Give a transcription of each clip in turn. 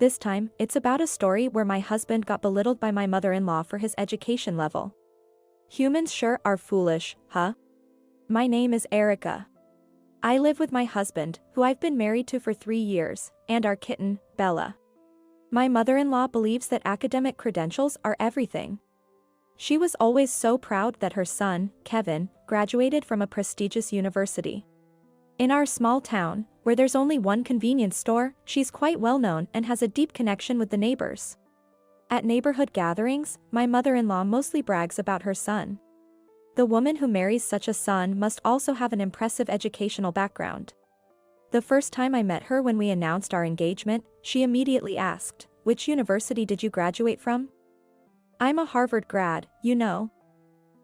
This time, it's about a story where my husband got belittled by my mother-in-law for his education level. Humans sure are foolish, huh? My name is Erica. I live with my husband, who I've been married to for 3 years, and our kitten, Bella. My mother-in-law believes that academic credentials are everything. She was always so proud that her son, Kevin, graduated from a prestigious university. In our small town, where there's only one convenience store, she's quite well known and has a deep connection with the neighbors. At neighborhood gatherings, my mother-in-law mostly brags about her son. The woman who marries such a son must also have an impressive educational background. The first time I met her when we announced our engagement, she immediately asked, "Which university did you graduate from?" "I'm a Harvard grad, you know."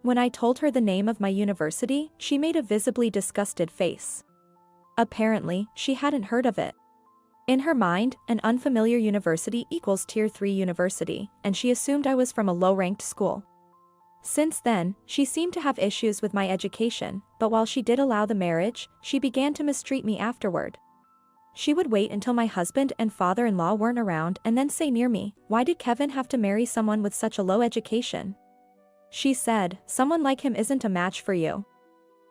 When I told her the name of my university, she made a visibly disgusted face. Apparently, she hadn't heard of it. In her mind, an unfamiliar university equals Tier 3 university, and she assumed I was from a low-ranked school. Since then, she seemed to have issues with my education, but while she did allow the marriage, she began to mistreat me afterward. She would wait until my husband and father-in-law weren't around and then say near me, "Why did Kevin have to marry someone with such a low education?" She said, "Someone like him isn't a match for you."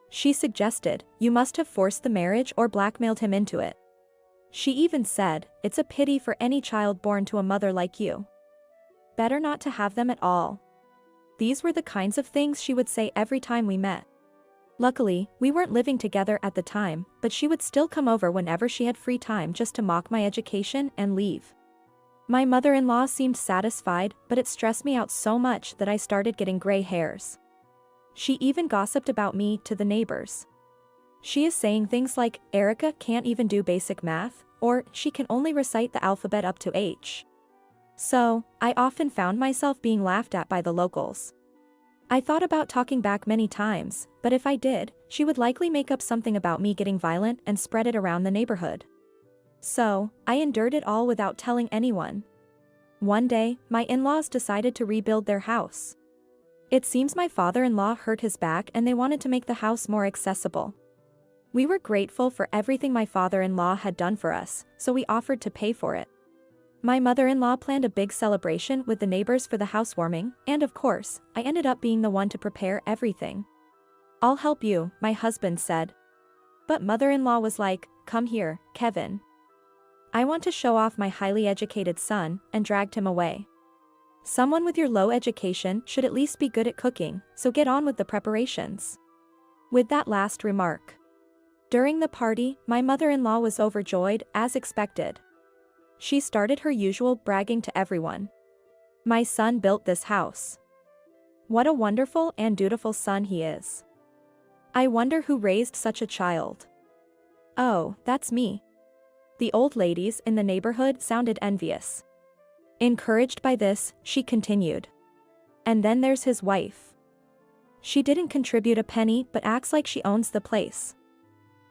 She suggested, "You must have forced the marriage or blackmailed him into it." She even said, "It's a pity for any child born to a mother like you. Better not to have them at all." These were the kinds of things she would say every time we met. Luckily, we weren't living together at the time, but she would still come over whenever she had free time just to mock my education and leave. My mother-in-law seemed satisfied, but it stressed me out so much that I started getting gray hairs. She even gossiped about me to the neighbors. She is saying things like, "Erica can't even do basic math," or "She can only recite the alphabet up to H." So, I often found myself being laughed at by the locals. I thought about talking back many times, but if I did, she would likely make up something about me getting violent and spread it around the neighborhood. So, I endured it all without telling anyone. One day, my in-laws decided to rebuild their house. It seems my father-in-law hurt his back and they wanted to make the house more accessible. We were grateful for everything my father-in-law had done for us, so we offered to pay for it. My mother-in-law planned a big celebration with the neighbors for the housewarming, and of course, I ended up being the one to prepare everything. "I'll help you," my husband said. But mother-in-law was like, "Come here, Kevin. I want to show off my highly educated son," and dragged him away. "Someone with your low education should at least be good at cooking, so get on with the preparations." With that last remark. During the party, my mother-in-law was overjoyed, as expected. She started her usual bragging to everyone. "My son built this house. What a wonderful and dutiful son he is. I wonder who raised such a child." "Oh, that's me." The old ladies in the neighborhood sounded envious. Encouraged by this, she continued. "And then there's his wife. She didn't contribute a penny but acts like she owns the place.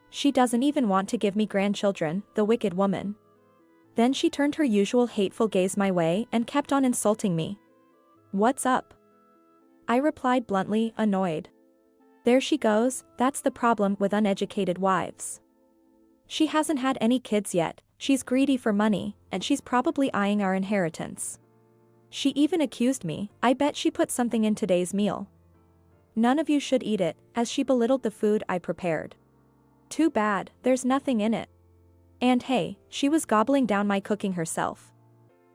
She doesn't even want to give me grandchildren, the wicked woman." Then she turned her usual hateful gaze my way and kept on insulting me. "What's up?" I replied bluntly, annoyed. "There she goes, that's the problem with uneducated wives. She hasn't had any kids yet, she's greedy for money, and she's probably eyeing our inheritance. She even accused me, I bet she put something in today's meal. None of you should eat it," as she belittled the food I prepared. "Too bad, there's nothing in it." And hey, she was gobbling down my cooking herself.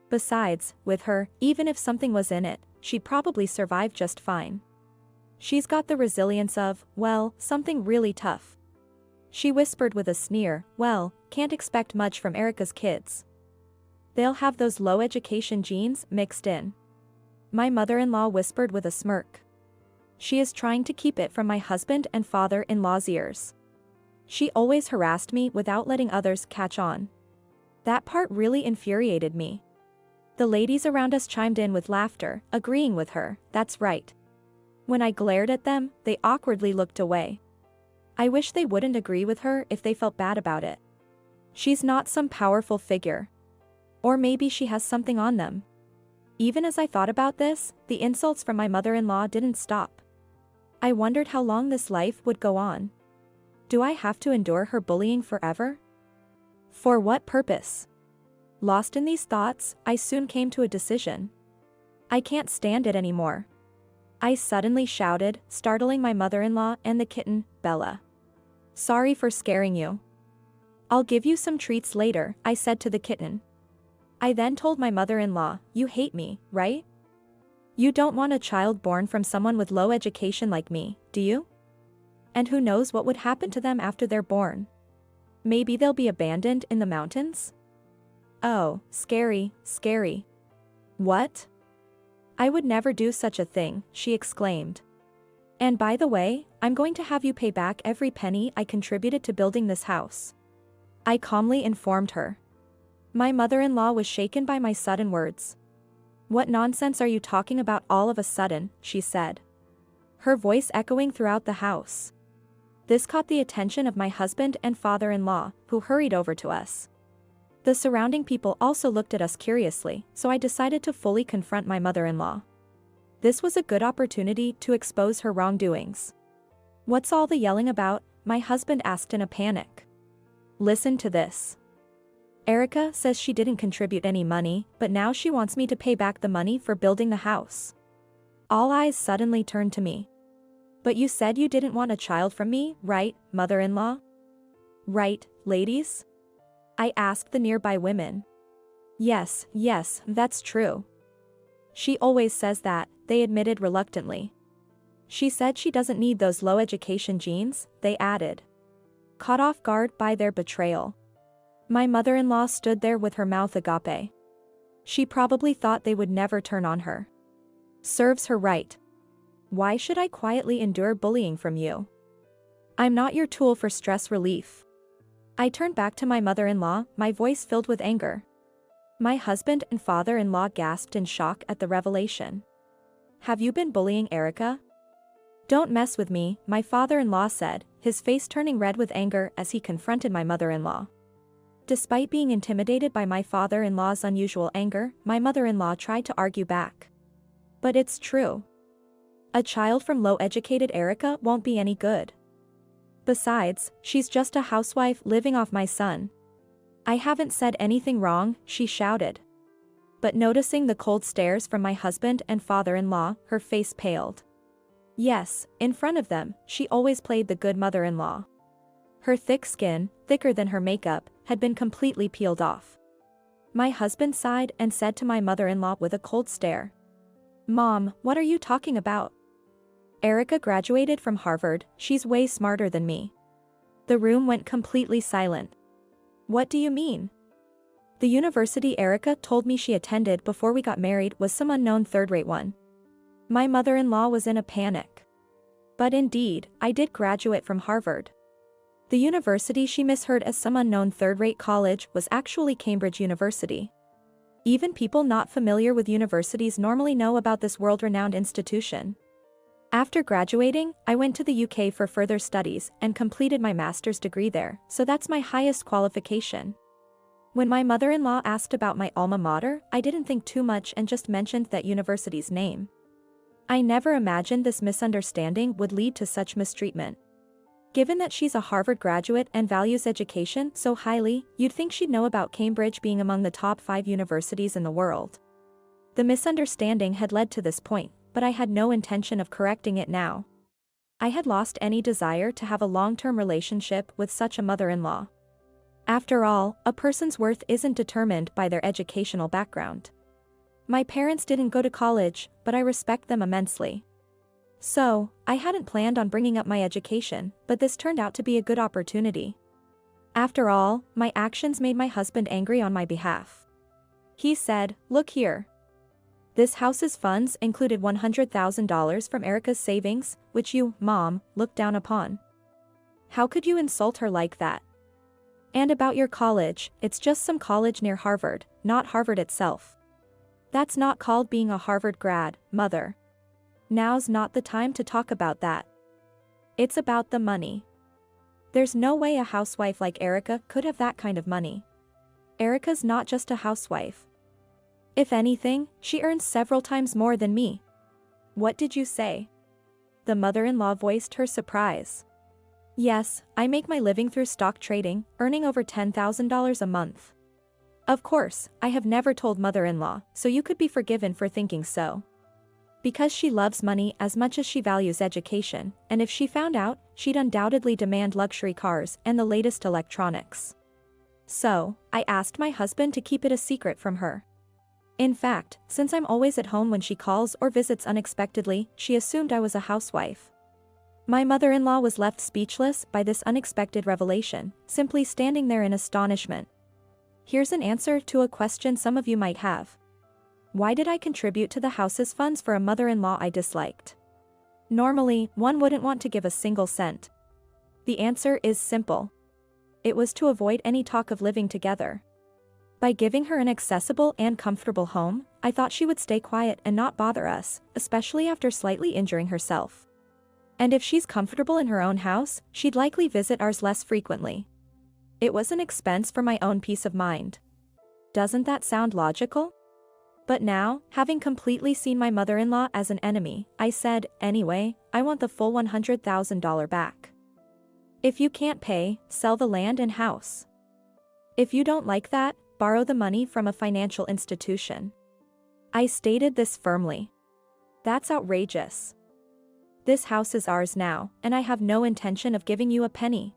Besides, with her, even if something was in it, she'd probably survive just fine. She's got the resilience of, well, something really tough. She whispered with a sneer, "Well, can't expect much from Erica's kids. They'll have those low education genes mixed in." My mother-in-law whispered with a smirk. "She is trying to keep it from my husband and father-in-law's ears. She always harassed me without letting others catch on." That part really infuriated me. The ladies around us chimed in with laughter, agreeing with her, "That's right." When I glared at them, they awkwardly looked away. I wish they wouldn't agree with her if they felt bad about it. She's not some powerful figure. Or maybe she has something on them. Even as I thought about this, the insults from my mother-in-law didn't stop. I wondered how long this life would go on. Do I have to endure her bullying forever? For what purpose? Lost in these thoughts, I soon came to a decision. I can't stand it anymore. I suddenly shouted, startling my mother-in-law and the kitten, Bella. Sorry for scaring you. I'll give you some treats later, I said to the kitten. I then told my mother-in-law, you hate me, right? You don't want a child born from someone with low education like me, do you? And who knows what would happen to them after they're born? Maybe they'll be abandoned in the mountains? Oh, scary, scary. What? I would never do such a thing, she exclaimed. And by the way, I'm going to have you pay back every penny I contributed to building this house. I calmly informed her. My mother-in-law was shaken by my sudden words. What nonsense are you talking about all of a sudden, she said. Her voice echoing throughout the house. This caught the attention of my husband and father-in-law, who hurried over to us. The surrounding people also looked at us curiously, so I decided to fully confront my mother-in-law. This was a good opportunity to expose her wrongdoings. What's all the yelling about? My husband asked in a panic. Listen to this. Erica says she didn't contribute any money, but now she wants me to pay back the money for building the house. All eyes suddenly turned to me. But you said you didn't want a child from me, right, mother-in-law? Right, ladies? I asked the nearby women. Yes, that's true. She always says that, they admitted reluctantly. She said she doesn't need those low education genes, they added. Caught off guard by their betrayal. My mother-in-law stood there with her mouth agape. She probably thought they would never turn on her. Serves her right. Why should I quietly endure bullying from you? I'm not your tool for stress relief. I turned back to my mother-in-law, my voice filled with anger. My husband and father-in-law gasped in shock at the revelation. Have you been bullying Erica? Don't mess with me, my father-in-law said, his face turning red with anger as he confronted my mother-in-law. Despite being intimidated by my father-in-law's unusual anger, my mother-in-law tried to argue back. But it's true. A child from low-educated Erica won't be any good. Besides, she's just a housewife living off my son. I haven't said anything wrong, she shouted. But noticing the cold stares from my husband and father-in-law, her face paled. Yes, in front of them, she always played the good mother-in-law. Her thick skin, thicker than her makeup, had been completely peeled off. My husband sighed and said to my mother-in-law with a cold stare. Mom, what are you talking about? Erica graduated from Harvard, she's way smarter than me. The room went completely silent. What do you mean? The university Erica told me she attended before we got married was some unknown third-rate one. My mother-in-law was in a panic. But indeed, I did graduate from Harvard. The university she misheard as some unknown third-rate college was actually Cambridge University. Even people not familiar with universities normally know about this world-renowned institution. After graduating, I went to the UK for further studies and completed my master's degree there, so that's my highest qualification. When my mother-in-law asked about my alma mater, I didn't think too much and just mentioned that university's name. I never imagined this misunderstanding would lead to such mistreatment. Given that she's a Harvard graduate and values education so highly, you'd think she'd know about Cambridge being among the top 5 universities in the world. The misunderstanding had led to this point, but I had no intention of correcting it now. I had lost any desire to have a long-term relationship with such a mother-in-law. After all, a person's worth isn't determined by their educational background. My parents didn't go to college, but I respect them immensely. So, I hadn't planned on bringing up my education, but this turned out to be a good opportunity. After all, my actions made my husband angry on my behalf. He said, "Look here. This house's funds included $100,000 from Erica's savings, which you, Mom, looked down upon. How could you insult her like that? And about your college, it's just some college near Harvard, not Harvard itself. That's not called being a Harvard grad, Mother. Now's not the time to talk about that. It's about the money. There's no way a housewife like Erica could have that kind of money. Erica's not just a housewife. If anything, she earns several times more than me." "What did you say?" The mother-in-law voiced her surprise. "Yes, I make my living through stock trading, earning over $10,000 a month." Of course, I have never told mother-in-law, so you could be forgiven for thinking so. Because she loves money as much as she values education, and if she found out, she'd undoubtedly demand luxury cars and the latest electronics. So, I asked my husband to keep it a secret from her. In fact, since I'm always at home when she calls or visits unexpectedly, she assumed I was a housewife. My mother-in-law was left speechless by this unexpected revelation, simply standing there in astonishment. Here's an answer to a question some of you might have. Why did I contribute to the house's funds for a mother-in-law I disliked? Normally, one wouldn't want to give a single cent. The answer is simple. It was to avoid any talk of living together. By giving her an accessible and comfortable home, I thought she would stay quiet and not bother us, especially after slightly injuring herself. And if she's comfortable in her own house, she'd likely visit ours less frequently. It was an expense for my own peace of mind. Doesn't that sound logical? But now, having completely seen my mother-in-law as an enemy, I said, anyway, I want the full $100,000 back. If you can't pay, sell the land and house. If you don't like that, borrow the money from a financial institution. I stated this firmly. That's outrageous. This house is ours now, and I have no intention of giving you a penny.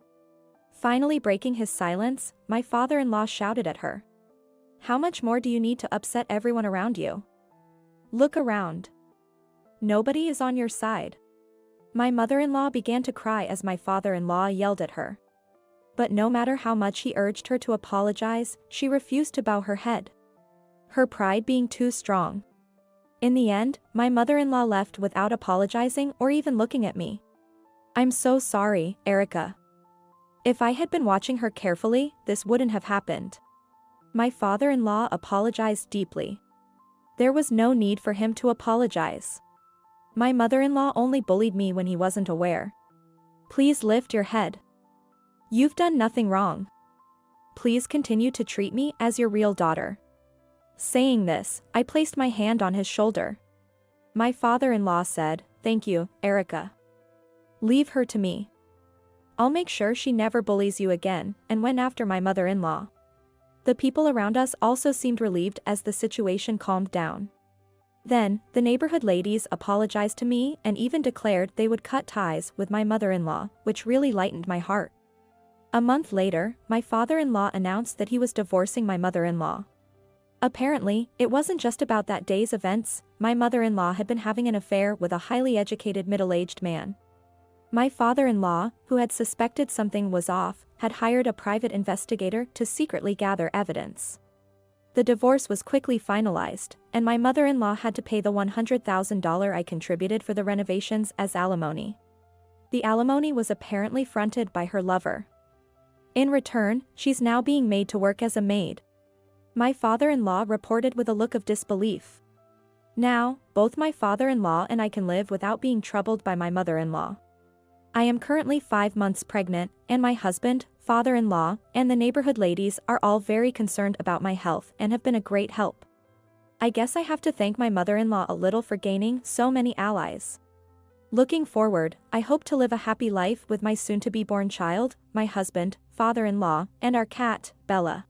Finally breaking his silence, my father-in-law shouted at her. How much more do you need to upset everyone around you? Look around. Nobody is on your side. My mother-in-law began to cry as my father-in-law yelled at her. But no matter how much he urged her to apologize, she refused to bow her head. Her pride being too strong. In the end, my mother-in-law left without apologizing or even looking at me. I'm so sorry, Erica. If I had been watching her carefully, this wouldn't have happened. My father-in-law apologized deeply. There was no need for him to apologize. My mother-in-law only bullied me when he wasn't aware. Please lift your head. You've done nothing wrong. Please continue to treat me as your real daughter. Saying this, I placed my hand on his shoulder. My father-in-law said, "Thank you, Erica. Leave her to me. I'll make sure she never bullies you again," and went after my mother-in-law. The people around us also seemed relieved as the situation calmed down. Then, the neighborhood ladies apologized to me and even declared they would cut ties with my mother-in-law, which really lightened my heart. A month later, my father-in-law announced that he was divorcing my mother-in-law. Apparently, it wasn't just about that day's events. My mother-in-law had been having an affair with a highly educated middle-aged man. My father-in-law, who had suspected something was off, had hired a private investigator to secretly gather evidence. The divorce was quickly finalized, and my mother-in-law had to pay the $100,000 I contributed for the renovations as alimony. The alimony was apparently fronted by her lover. In return, she's now being made to work as a maid. My father-in-law reported with a look of disbelief. Now, both my father-in-law and I can live without being troubled by my mother-in-law. I am currently 5 months pregnant, and my husband, father-in-law, and the neighborhood ladies are all very concerned about my health and have been a great help. I guess I have to thank my mother-in-law a little for gaining so many allies. Looking forward, I hope to live a happy life with my soon-to-be-born child, my husband, father-in-law, and our cat, Bella.